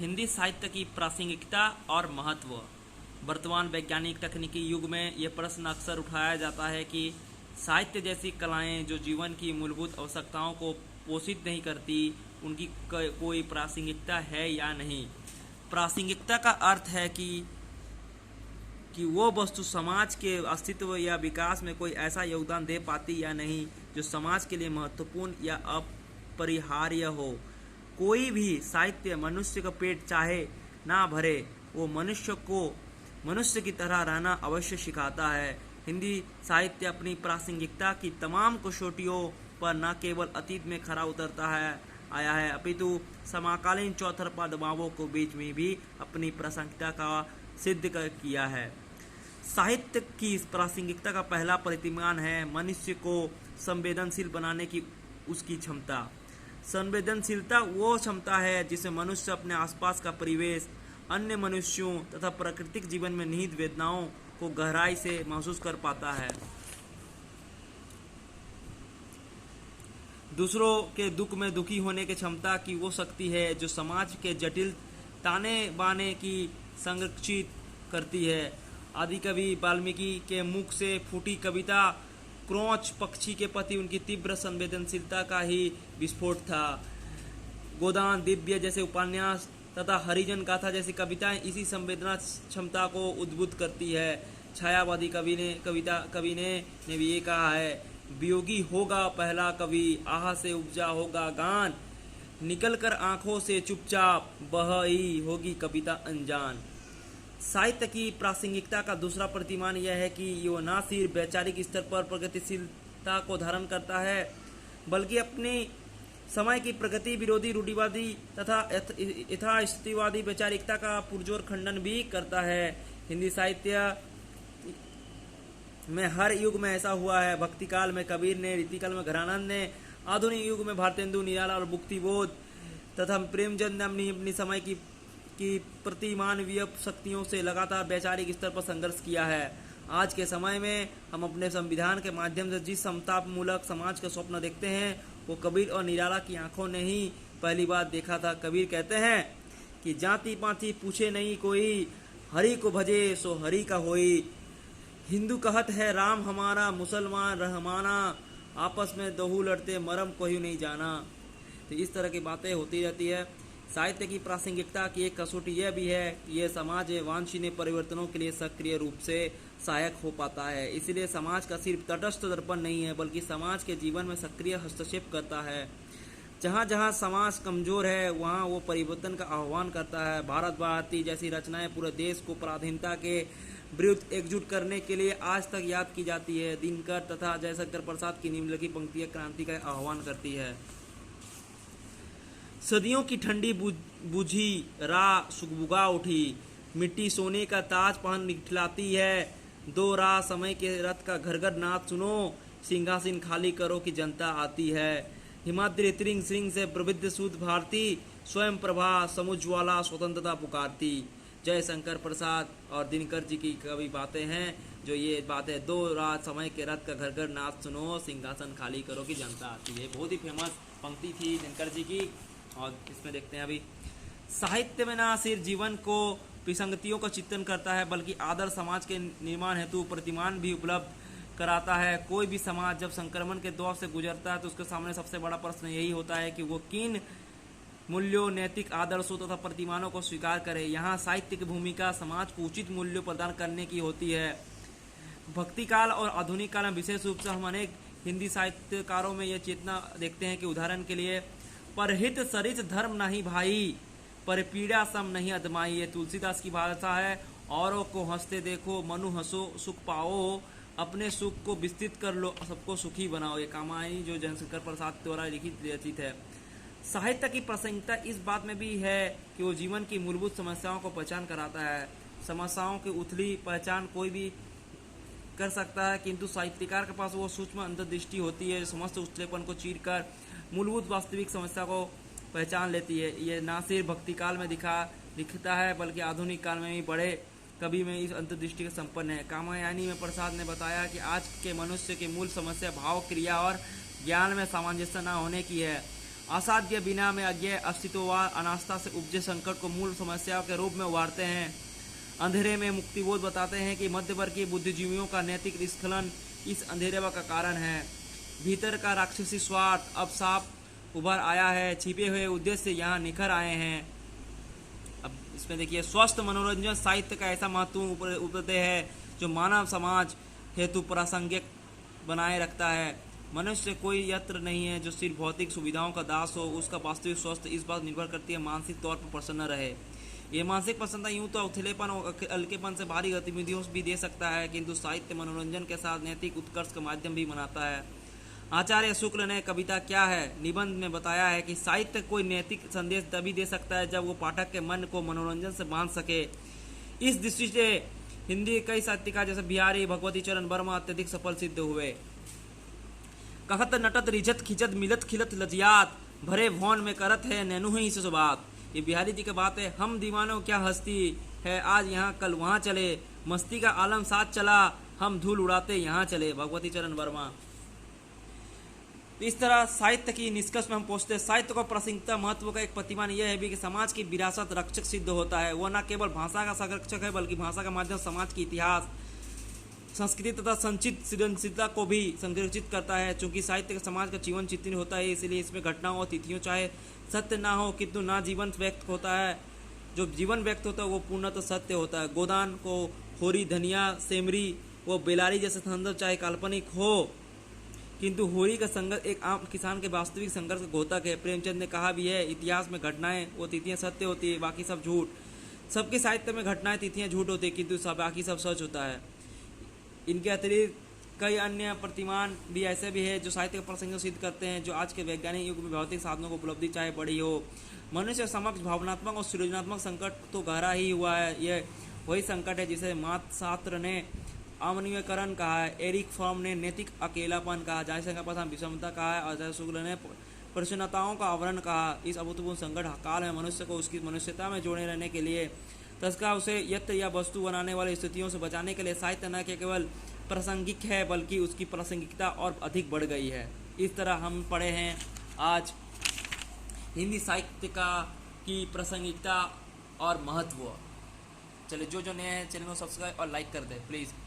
हिंदी साहित्य की प्रासंगिकता और महत्व। वर्तमान वैज्ञानिक तकनीकी युग में यह प्रश्न अक्सर उठाया जाता है कि साहित्य जैसी कलाएं जो जीवन की मूलभूत आवश्यकताओं को पोषित नहीं करती, उनकी कोई प्रासंगिकता है या नहीं। प्रासंगिकता का अर्थ है कि वो वस्तु समाज के अस्तित्व या विकास में कोई ऐसा योगदान दे पाती या नहीं जो समाज के लिए महत्वपूर्ण या अपरिहार्य हो। कोई भी साहित्य मनुष्य का पेट चाहे ना भरे, वो मनुष्य की तरह रहना अवश्य सिखाता है। हिंदी साहित्य अपनी प्रासंगिकता की तमाम कसौटियों पर न केवल अतीत में खरा उतरता है आया है, अपितु समकालीन चौतरफा दबावों को बीच में भी अपनी प्रासंगिकता का सिद्ध किया है। साहित्य की प्रासंगिकता का पहला प्रतिमान है मनुष्य को संवेदनशील बनाने की उसकी क्षमता। संवेदनशीलता वो क्षमता है जिसे मनुष्य अपने आसपास का परिवेश, अन्य मनुष्यों तथा प्राकृतिक जीवन में निहित वेदनाओं को गहराई से महसूस कर पाता है। दूसरों के दुख में दुखी होने की क्षमता की वो शक्ति है जो समाज के जटिल ताने बाने की संरक्षित करती है। आदि कवि वाल्मीकि के मुख से फूटी कविता क्रोच पक्षी के प्रति उनकी तीव्र संवेदनशीलता का ही विस्फोट था। गोदान दिव्य जैसे उपन्यास तथा हरिजन गाथा जैसी कविताएं इसी संवेदना क्षमता को उद्बुद्ध करती है। छायावादी कवि ने भी ये कहा है, वियोगी होगा पहला कवि, आह से उपजा होगा गान, निकल कर आंखों से चुपचाप बही होगी कविता अनजान। साहित्य की प्रासंगिकता का दूसरा प्रतिमान यह है कि ये न सिर्फ वैचारिक स्तर पर प्रगतिशीलता को धारण करता है, बल्कि अपनी समय की प्रगति विरोधी रूढ़िवादी तथा यथास्थितिवादी वैचारिकता का पुरजोर खंडन भी करता है। हिंदी साहित्य में हर युग में ऐसा हुआ है। भक्ति काल में कबीर ने, रीतिकाल में घरानंद ने, आधुनिक युग में भारतेंदु, निराला और मुक्तिबोध तथा प्रेमचंद ने अपनी समय की प्रतिमानवीय शक्तियों से लगातार वैचारिक स्तर पर संघर्ष किया है। आज के समय में हम अपने संविधान के माध्यम से जिस समतामूलक समाज का स्वप्न देखते हैं, वो कबीर और निराला की आंखों ने ही पहली बार देखा था। कबीर कहते हैं कि जाति पाति पूछे नहीं कोई, हरि को भजे सो हरि का होई। हिंदू कहत है राम हमारा, मुसलमान रहमाना, आपस में दोहू लड़ते मरम कोई नहीं जाना। तो इस तरह की बातें होती रहती है। साहित्य की प्रासंगिकता की एक कसौटी यह भी है कि यह समाज वांछनीय परिवर्तनों के लिए सक्रिय रूप से सहायक हो पाता है। इसलिए समाज का सिर्फ तटस्थ दर्पण नहीं है, बल्कि समाज के जीवन में सक्रिय हस्तक्षेप करता है। जहाँ जहाँ समाज कमजोर है, वहाँ वो परिवर्तन का आह्वान करता है। भारत भारती जैसी रचनाएं पूरे देश को पराधीनता के विरुद्ध एकजुट करने के लिए आज तक याद की जाती है। दिनकर तथा जयशंकर प्रसाद की निम्नलिखित पंक्तियां क्रांति का आह्वान करती है। सदियों की ठंडी बुझी राह सुगबुगा उठी, मिट्टी सोने का ताज पहन निखिलाती है। दो राह समय के रथ का घर घर नाद सुनो, सिंहासन खाली करो कि जनता आती है। हिमाद्री त्रिंग सिंह से प्रविद्ध शुद्ध भारती, स्वयं प्रभा समुज्ज्वला स्वतंत्रता पुकारती। जयशंकर प्रसाद और दिनकर जी की कवि बातें हैं, जो ये बातें, दो राह समय के रथ का घर घर नाद सुनो, सिंहासन खाली करो कि जनता आती है। बहुत ही फेमस पंक्ति थी दिनकर जी की। और इसमें देखते हैं अभी, साहित्य में ना सिर्फ जीवन को विसंगतियों का चित्रण करता है, बल्कि आदर्श समाज के निर्माण हेतु प्रतिमान भी उपलब्ध कराता है। कोई भी समाज जब संक्रमण के दौर से गुजरता है तो उसके सामने सबसे बड़ा प्रश्न यही होता है कि वो किन मूल्यों, नैतिक आदर्शों तथा प्रतिमानों को स्वीकार करे। यहाँ साहित्य की भूमिका समाज को उचित मूल्यों प्रदान करने की होती है। भक्ति काल और आधुनिक काल में विशेष रूप से हम अनेक हिंदी साहित्यकारों में यह चेतना देखते हैं कि उदाहरण के लिए, परहित सरित धर्म नहीं भाई, पर पीड़ा सम नहीं अदमाई। ये तुलसीदास की भाषा है। औरों को हंसते देखो, मनु हंसो सुख पाओ, अपने सुख को विस्तृत कर लो, सबको सुखी बनाओ। ये कहानी जो जयशंकर प्रसाद द्वारा लिखित रचित है। साहित्य की प्रासंगिकता इस बात में भी है कि वो जीवन की मूलभूत समस्याओं को पहचान कराता है। समस्याओं की उथली पहचान कोई भी कर सकता है, किंतु साहित्यकार के पास वो सूक्ष्म अंतर्दृष्टि होती है, समस्त उथलेपन को चीर कर मूलभूत वास्तविक समस्या को पहचान लेती है। ये ना सिर्फ भक्ति काल में दिखता है, बल्कि आधुनिक काल में भी बड़े कवि में इस अंतर्दृष्टि का संपन्न है। कामायनी में प्रसाद ने बताया कि आज के मनुष्य की मूल समस्या भाव, क्रिया और ज्ञान में सामंजस्य न होने की है। असाध्य बिना में अज्ञ अस्तित्ववाद अनास्था से उपजे संकट को मूल समस्याओं के रूप में उभारते हैं। अंधेरे में मुक्तिबोध बताते हैं कि मध्यवर्गीय बुद्धिजीवियों का नैतिक स्खलन इस अंधेरे का कारण है। भीतर का राक्षसी स्वार्थ अब साफ उभर आया है, छिपे हुए उद्देश्य यहाँ निखर आए हैं। अब इसमें देखिए, स्वस्थ मनोरंजन साहित्य का ऐसा महत्वपूर्ण उपदेश है जो मानव समाज हेतु प्रासंगिक बनाए रखता है। मनुष्य कोई यंत्र नहीं है जो सिर्फ भौतिक सुविधाओं का दास हो। उसका वास्तविक स्वास्थ्य इस बात निर्भर करती है मानसिक तौर पर प्रसन्न रहे। ये मानसिक प्रसन्नता यूं तो उथलेपन और हल्केपन से भारी गतिविधियों भी दे सकता है, किंतु साहित्य मनोरंजन के साथ नैतिक उत्कर्ष का माध्यम भी बनाता है। आचार्य शुक्ल ने कविता क्या है निबंध में बताया है कि साहित्य कोई नैतिक संदेश तभी दे सकता है जब वो पाठक के मन को मनोरंजन से बांध सके। इस दृष्टि से हिंदी कई साहित्यकार जैसे बिहारी भगवती चरण वर्मा अत्यधिक सफल सिद्ध हुए। कहत नटत रिझत खिचत मिलत खिलत लजियात भरे भवन में करत है नैनु ही से बात। ये बिहारी जी की बात है। हम दीवानों क्या हस्ती है, आज यहाँ कल वहाँ चले, मस्ती का आलम साथ चला, हम धूल उड़ाते यहाँ चले। भगवती चरण वर्मा। इस तरह साहित्य की निष्कर्ष में हम पहुंचते हैं। साहित्य को प्रासंगिकता महत्व का एक प्रतिमान यह है भी कि समाज की विरासत रक्षक सिद्ध होता है। वह न केवल भाषा का संरक्षक है बल्कि भाषा का माध्यम समाज की इतिहास, संस्कृति तथा संचित सृजनशीलता को भी संरक्षित करता है। चूंकि साहित्य का समाज का जीवन चित्रण होता है, इसलिए इसमें घटनाओं और तिथियों चाहे सत्य ना हो किंतु ना जीवन व्यक्त होता है। जो जीवन व्यक्त होता है वो पूर्णतः सत्य होता है। गोदान को होरी धनिया सेमरी वो बेलारी जैसे संदर्भ चाहे काल्पनिक हो, किंतु होरी का संघर्ष एक आम किसान के वास्तविक संघर्ष का घोतक है। प्रेमचंद ने कहा भी है, इतिहास में घटनाएं वो तिथियां सत्य होती है, बाकी सब झूठ। सबके साहित्य में घटनाएं तिथियां झूठ होती है, किंतु बाकी सब सच होता है। इनके अतिरिक्त कई अन्य प्रतिमान भी ऐसे भी है जो साहित्य का प्रसंग सिद्ध करते हैं, जो आज के वैज्ञानिक युग में भौतिक साधनों को उपलब्धि चाहे बड़ी हो। मनुष्य समक्ष भावनात्मक और सृजनात्मक संकट तो गहरा ही हुआ है। यह वही संकट है जिसे मार्क्स ने अमानवीयकरण कहा है, एरिक फ्रॉम ने नैतिक अकेलापन कहा, जयशंकर का प्रथम विषमता कहा है और जय शुक्ल ने प्रसन्नताओं का आवरण कहा। इस अभूतपूर्व संकट काल में मनुष्य को उसकी मनुष्यता में जोड़े रहने के लिए तथा उसे यत्र या वस्तु बनाने वाली स्थितियों से बचाने के लिए साहित्य न केवल प्रासंगिक है बल्कि उसकी प्रासंगिकता और अधिक बढ़ गई है। इस तरह हम पढ़े हैं आज हिंदी साहित्य की प्रासंगिकता और महत्व। चलिए, जो नए हैं चैनल को सब्सक्राइब और लाइक कर दें प्लीज़।